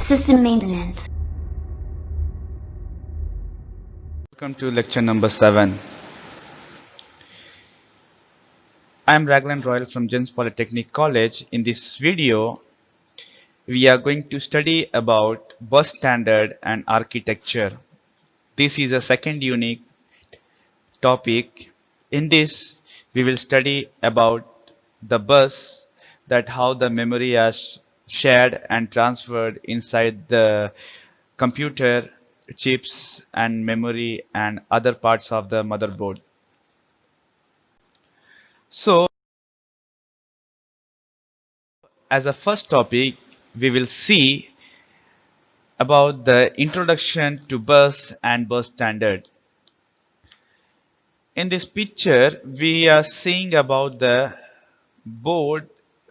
System maintenance. Welcome to lecture number 7. I am Raglan Royal from Jens Polytechnic College. In this video, we are going to study about bus standard and architecture. This is a second unique topic. In this, we will study about the bus, that how the memory is shared and transferred inside the computer chips and memory and other parts of the motherboard. So, as a first topic, we will see about the introduction to bus and bus standard. In this picture, we are seeing about the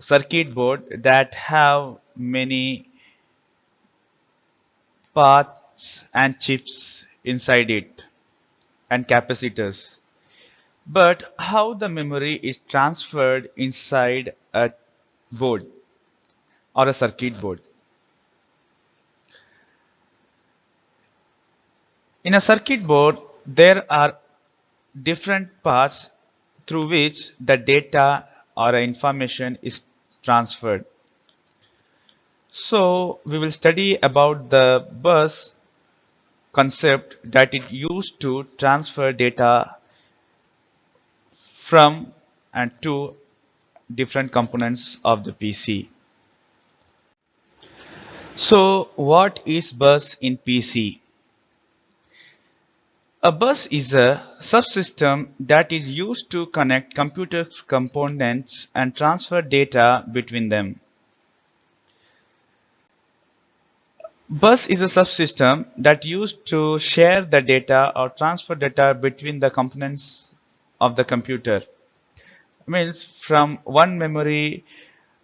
circuit board that have many paths and chips inside it and capacitors. But how the memory is transferred inside a board or a circuit board? In a circuit board, there are different paths through which the data or information is transferred. So we will study about the bus concept that it used to transfer data from and to different components of the PC. So what is bus in PC? A bus is a subsystem that is used to connect computer components and transfer data between them. Bus is a subsystem that used to share the data or transfer data between the components of the computer. Means from one memory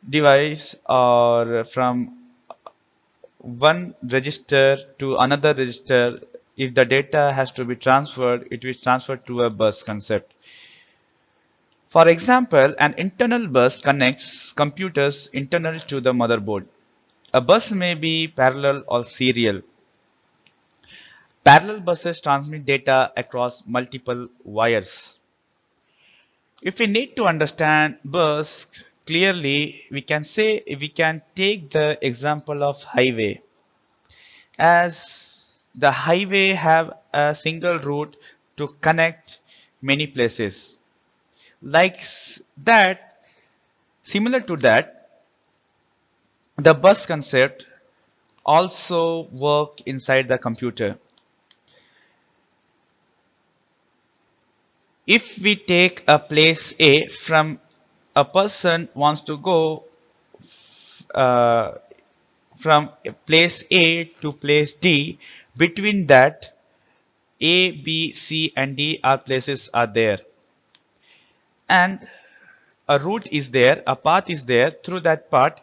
device or from one register to another register. If the data has to be transferred, it is transferred to a bus concept. For example, an internal bus connects computers internal to the motherboard. A bus may be parallel or serial. Parallel buses transmit data across multiple wires. If we need to understand bus clearly, we can take the example of highway. As the highway have a single route to connect many places. Similar to that, the bus concept also work inside the computer. If we take a place A, from a person wants to go from place A to place D, between that A, B, C and D places are there, and a route is there, a path is there. Through that path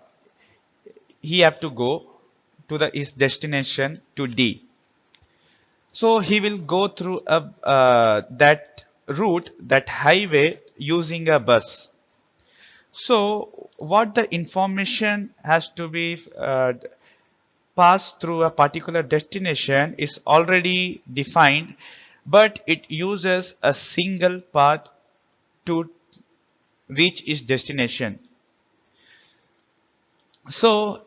he have to go to his destination to D. So he will go through that route, that highway, using a bus. So what the information has to be passed through a particular destination is already defined, but it uses a single path to reach its destination. So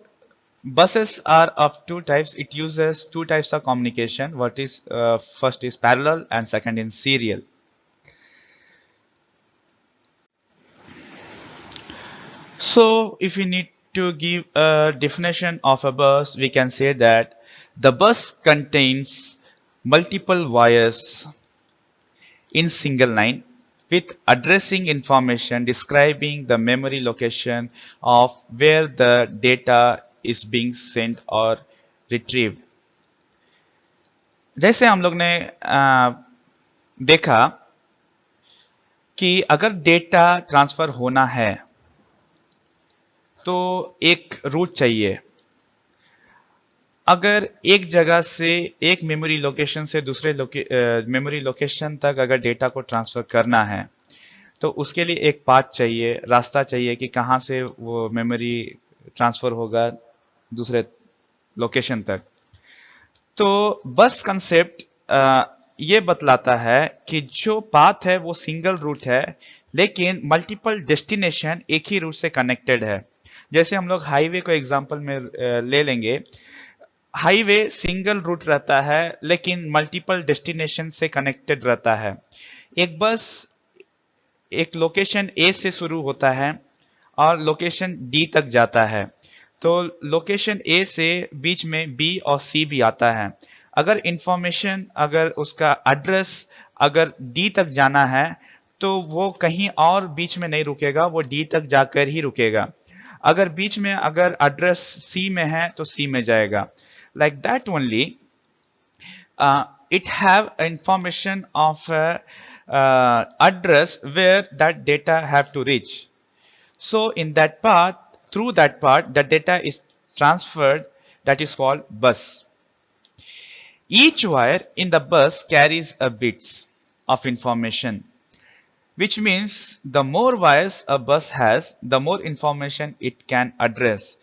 buses are of two types. It uses two types of communication. First is parallel and second is serial. So if we need to give a definition of a bus, we can say that the bus contains multiple wires in single line with addressing information describing the memory location of where the data is being sent or retrieved. जैसे हम लोग ने देखा कि अगर data transfer होना है तो एक रूट चाहिए. अगर एक जगह से, एक मेमोरी लोकेशन से दूसरे मेमोरी लोकेशन तक अगर डेटा को ट्रांसफर करना है तो उसके लिए एक पाथ चाहिए, रास्ता चाहिए कि कहाँ से वो मेमोरी ट्रांसफर होगा दूसरे लोकेशन तक। तो बस कंसेप्ट ये बतलाता है कि जो पाथ है वो सिंगल रूट है, लेकिन मल्टीपल डेस्टिनेशन एक ही रूट से कनेक्टेड है। जैसे हम लोग हाईवे को एग्जांपल में ले लेंगे। हाईवे सिंगल रूट रहता है लेकिन मल्टीपल डेस्टिनेशन से कनेक्टेड रहता है। एक बस एक लोकेशन ए से शुरू होता है और लोकेशन डी तक जाता है। तो लोकेशन ए से बीच में बी और सी भी आता है। अगर इंफॉर्मेशन, अगर उसका एड्रेस अगर डी तक जाना है तो वो कहीं और बीच में नहीं रुकेगा, वो डी तक जाकर ही रुकेगा। अगर बीच में अगर एड्रेस सी में है तो सी में जाएगा। Like that only it have information of address where that data have to reach. So in that part, through that part, the data is transferred, that is called bus. Each wire in the bus carries a bits of information, which means the more wires a bus has, the more information it can address.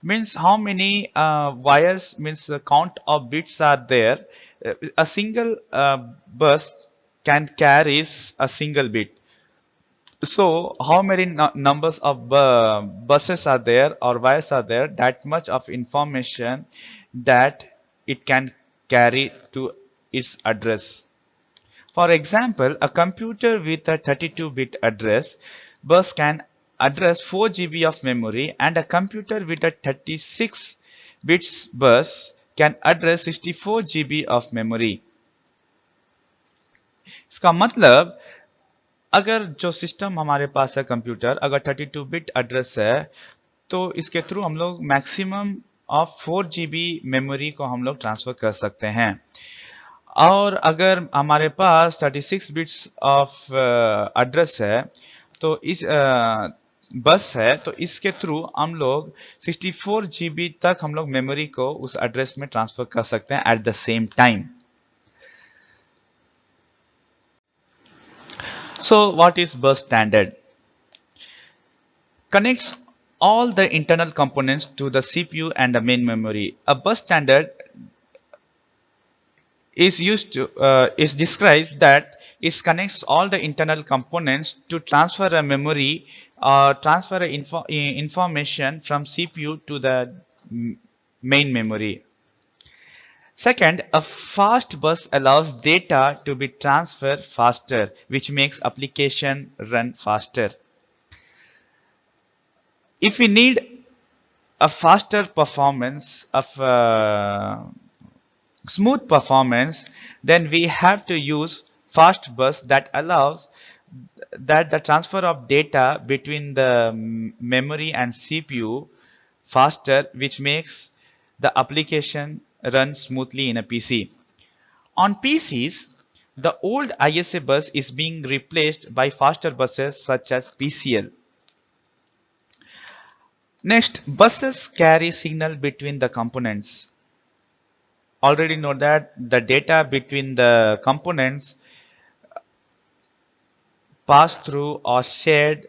Means how many wires, means the count of bits are there. A single bus can carries a single bit. So how many numbers of buses are there or wires are there, that much of information that it can carry to its address. For example, a computer with a 32-bit address bus can address 4 GB of memory, and a computer with a 36 bits bus can address 64 GB of memory. इसका मतलब अगर जो system हमारे पास है computer, अगर 32 bit address है तो इसके थ्रू हम लोग मैक्सिमम ऑफ 4 GB मेमोरी को हम लोग ट्रांसफर कर सकते हैं। और अगर हमारे पास 36 बिट्स ऑफ एड्रेस है तो इस बस है, तो इसके थ्रू हम लोग 64 GB तक हम लोग मेमोरी को उस एड्रेस में ट्रांसफर कर सकते हैं at the same time. So what is bus standard? Connects all the internal components to the CPU and the main memory. A bus standard is described that it connects all the internal components to transfer a memory or transfer information from CPU to the main memory. Second, a fast bus allows data to be transferred faster, which makes application run faster. If we need a faster performance, of smooth performance, then we have to use fast bus that allows that the transfer of data between the memory and CPU faster, which makes the application run smoothly in a PC. On PCs, the old ISA bus is being replaced by faster buses such as PCL. Next, buses carry signal between the components. Already know that the data between the components pass through or shared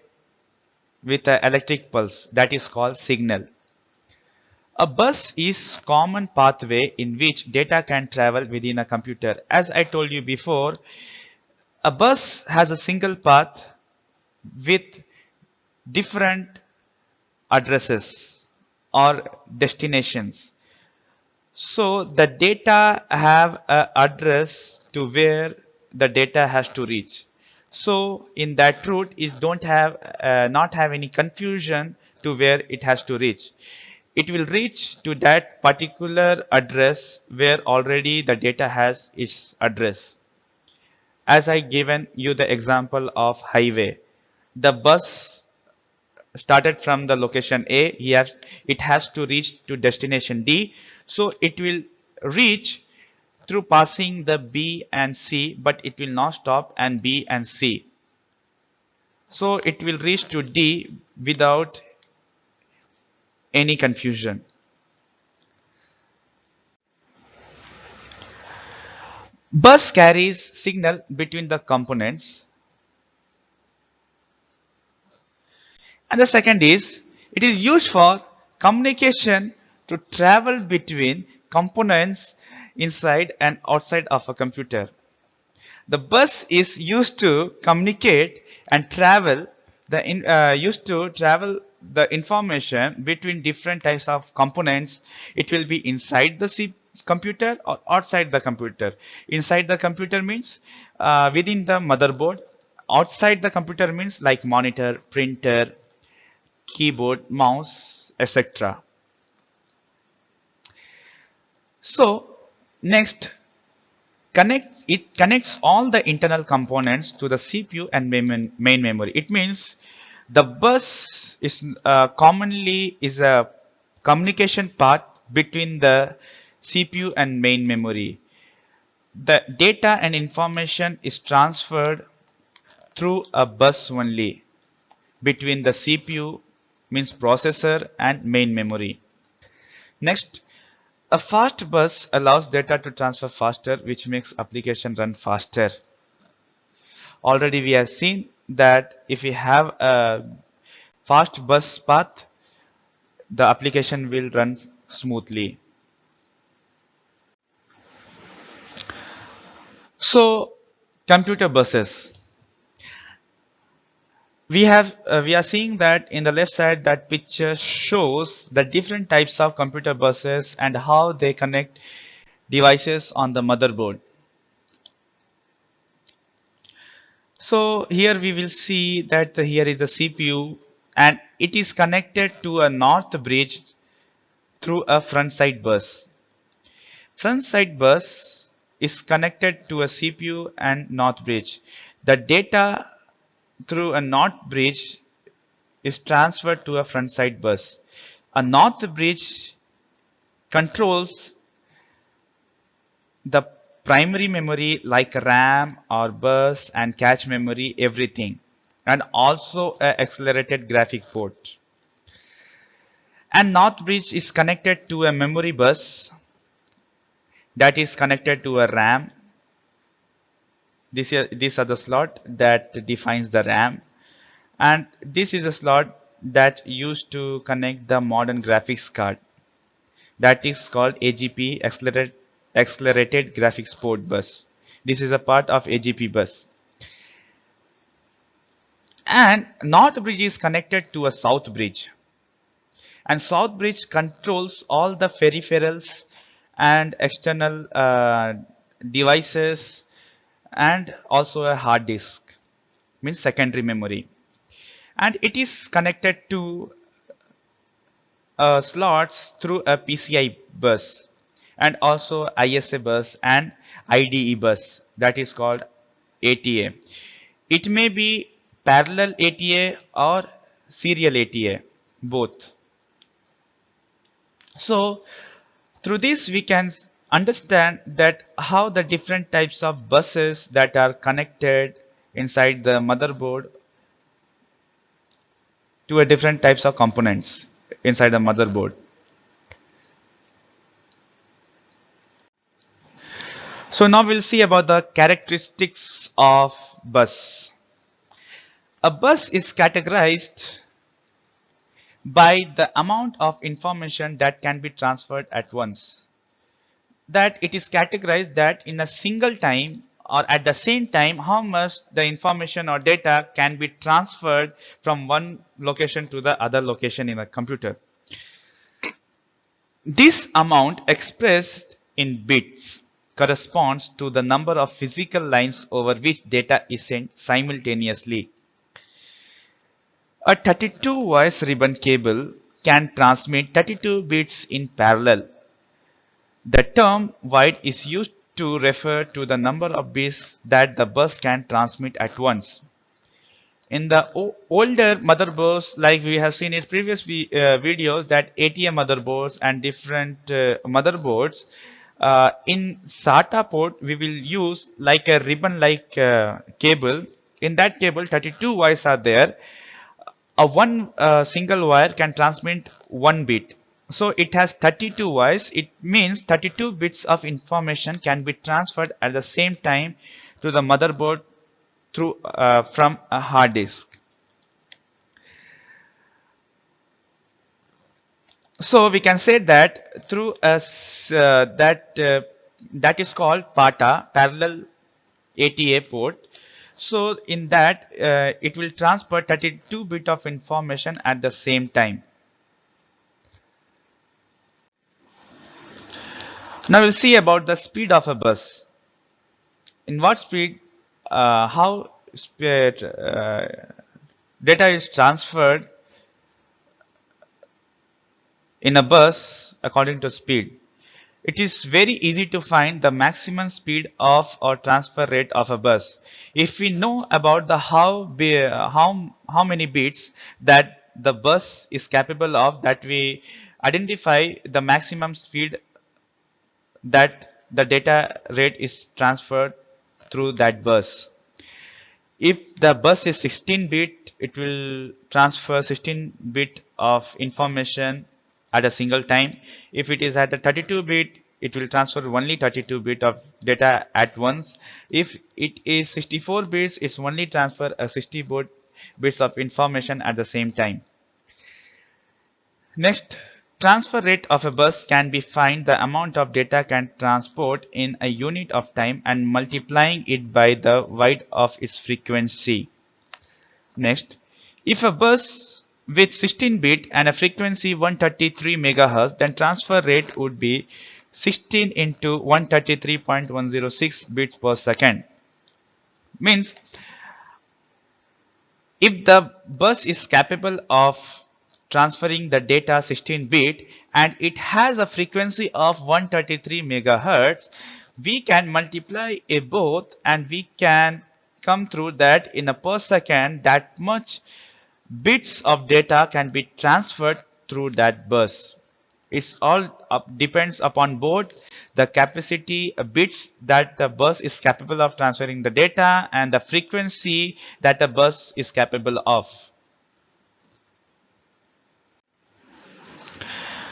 with an electric pulse, that is called signal. A bus is common pathway in which data can travel within a computer. As I told you before, a bus has a single path with different addresses or destinations. So the data have an address to where the data has to reach. So in that route, it don't have not have any confusion to where it has to reach. It will reach to that particular address where already the data has its address. As I given you the example of highway, the bus started from the location A, it has to reach to destination D, so it will reach through passing the B and C, but it will not stop and B and C. So it will reach to D without any confusion. Bus carries signal between the components. And the second is, it is used for communication to travel between components inside and outside of a computer. The bus is used to communicate and travel used to travel the information between different types of components. It will be inside the computer or outside the computer. Inside the computer means within the motherboard. Outside the computer means like monitor, printer, keyboard, mouse, etc. So next, it connects all the internal components to the CPU and main memory. It means the bus is commonly is a communication path between the CPU and main memory. The data and information is transferred through a bus only between the CPU means processor and main memory. Next, a fast bus allows data to transfer faster, which makes application run faster. Already we have seen that if we have a fast bus path, the application will run smoothly. So, computer buses. We are seeing that in the left side, that picture shows the different types of computer buses and how they connect devices on the motherboard. So here we will see that here is the CPU and it is connected to a north bridge through a front side bus. Front side bus is connected to a CPU and north bridge. The data through a north bridge is transferred to a front side bus. A north bridge controls the primary memory like RAM or bus and cache memory, everything, and also an accelerated graphic port. And north bridge is connected to a memory bus that is connected to a RAM. These are the slot that defines the RAM, and this is a slot that used to connect the modern graphics card, that is called AGP, accelerated graphics port bus. This is a part of AGP bus. And north bridge is connected to a south bridge, and south bridge controls all the peripherals and external devices and also a hard disk, means secondary memory, and it is connected to slots through a PCI bus and also ISA bus and IDE bus, that is called ATA. It may be parallel ATA or serial ATA, both. So through this we can understand that how the different types of buses that are connected inside the motherboard to a different types of components inside the motherboard. So now we'll see about the characteristics of bus. A bus is categorized by the amount of information that can be transferred at once. That it is categorized that in a single time or at the same time how much the information or data can be transferred from one location to the other location in a computer. This amount expressed in bits corresponds to the number of physical lines over which data is sent simultaneously. A 32 wire ribbon cable can transmit 32 bits in parallel. The term wide is used to refer to the number of bits that the bus can transmit at once. In the older motherboards, like we have seen in previous videos, that ATA motherboards and different motherboards, in SATA port we will use like a ribbon like cable. In that cable 32 wires are there. A one single wire can transmit 1 bit. So it has 32 wires. It means 32 bits of information can be transferred at the same time to the motherboard through from a hard disk. So we can say that through that is called PATA, parallel ATA port. So in that it will transfer 32 bit of information at the same time. Now we'll see about the speed of a bus. In what speed, how speed, data is transferred in a bus according to speed. It is very easy to find the maximum speed of or transfer rate of a bus. If we know about the how many bits that the bus is capable of, that we identify the maximum speed that the data rate is transferred through that bus. If the bus is 16 bit, it will transfer 16 bit of information at a single time. If it is at a 32 bit, it will transfer only 32 bit of data at once. If it is 64 bits, it's only transfer a 60 bits of information at the same time. Next, transfer rate of a bus can be find the amount of data can transport in a unit of time and multiplying it by the width of its frequency. Next, if a bus with 16 bit and a frequency 133 megahertz, then transfer rate would be 16 into 133.106 bits per second. Means if the bus is capable of transferring the data 16 bit and it has a frequency of 133 megahertz, we can multiply it both and we can come through that in a per second that much bits of data can be transferred through that bus. It's all depends upon both the capacity bits that the bus is capable of transferring the data and the frequency that the bus is capable of.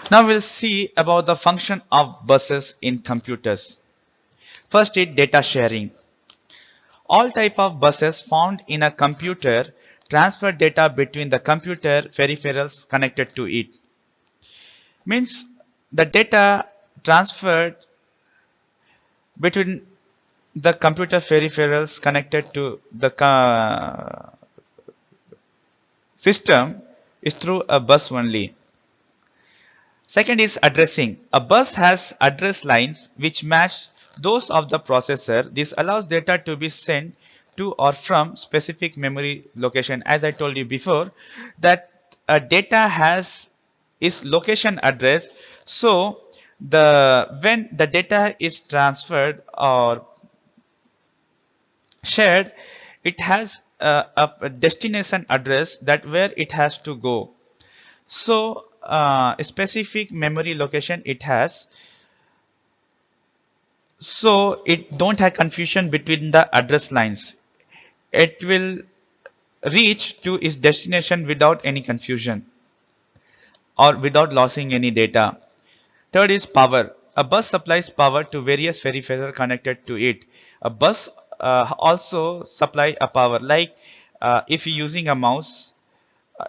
Now we'll see about the function of buses in computers. First is data sharing. All type of buses found in a computer transfer data between the computer peripherals connected to it. Means the data transferred between the computer peripherals connected to the system is through a bus only. Second is addressing. A bus has address lines which match those of the processor. This allows data to be sent to or from specific memory location. As I told you before, that data has its location address. So when the data is transferred or shared, it has a destination address that where it has to go. So a specific memory location it has, so it don't have confusion between the address lines. It will reach to its destination without any confusion or without losing any data. Third is power. A bus supplies power to various peripherals connected to it. A bus also supply a power, like if you're using a mouse,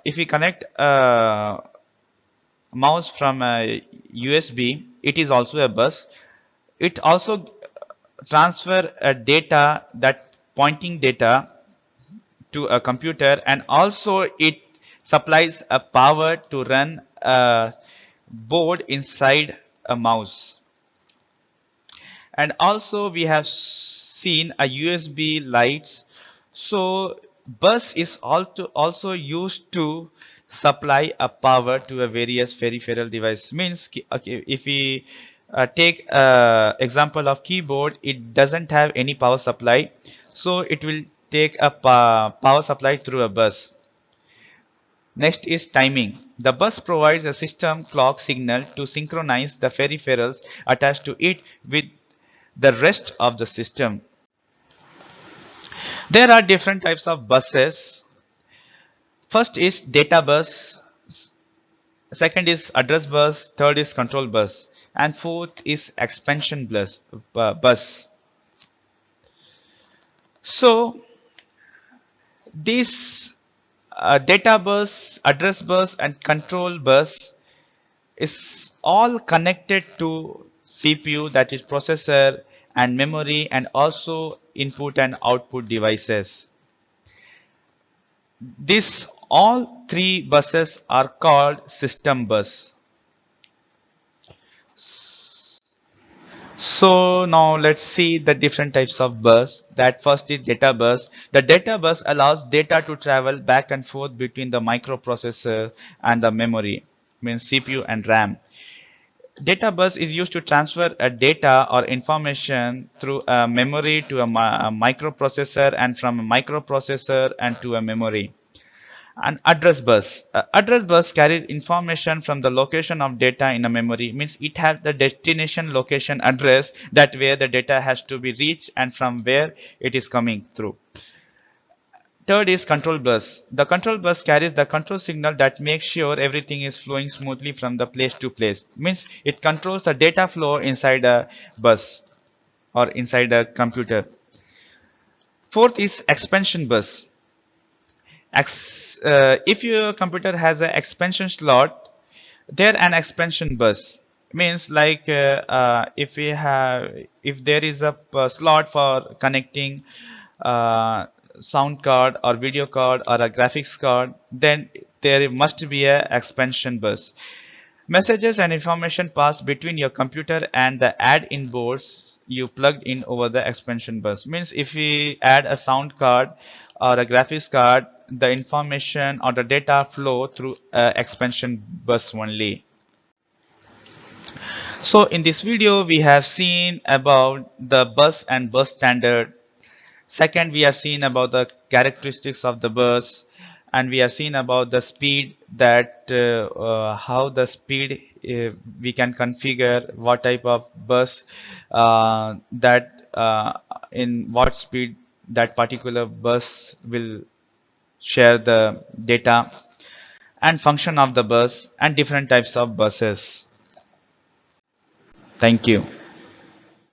if you connect a mouse from a USB, it is also a bus. It also transfer a data, that pointing data to a computer, and also it supplies a power to run a board inside a mouse. And also we have seen a USB lights. So bus is also used to supply a power to a various peripheral device. Means okay, if we take example of keyboard, it doesn't have any power supply, so it will take a power supply through a bus. Next is timing. The bus provides a system clock signal to synchronize the peripherals attached to it with the rest of the system. There are different types of buses. First is data bus, second is address bus, third is control bus, and fourth is expansion bus. So this data bus, address bus, and control bus is all connected to CPU, that is processor and memory, and also input and output devices. These all three buses are called system bus. So now let's see the different types of bus. That first is data bus. The data bus allows data to travel back and forth between the microprocessor and the memory, means CPU and RAM. Data bus is used to transfer a data or information through a memory to a microprocessor, and from a microprocessor and to a memory. An address bus. Address bus carries information from the location of data in a memory, means it has the destination location address, that where the data has to be reached and from where it is coming through. Third is control bus. The control bus carries the control signal that makes sure everything is flowing smoothly from the place to place. Means it controls the data flow inside a bus or inside a computer. Fourth is expansion bus. If your computer has an expansion slot, there an expansion bus means like if there is a slot for connecting sound card or video card or a graphics card, then there must be a expansion bus. Messages and information pass between your computer and the add-in boards you plugged in over the expansion bus. Means if we add a sound card or a graphics card, the information or the data flow through expansion bus only. So in this video we have seen about the bus and bus standard. Second, we have seen about the characteristics of the bus, and we have seen about the speed, that how the speed we can configure, what type of bus in what speed that particular bus will share the data, and function of the bus and different types of buses. Thank you.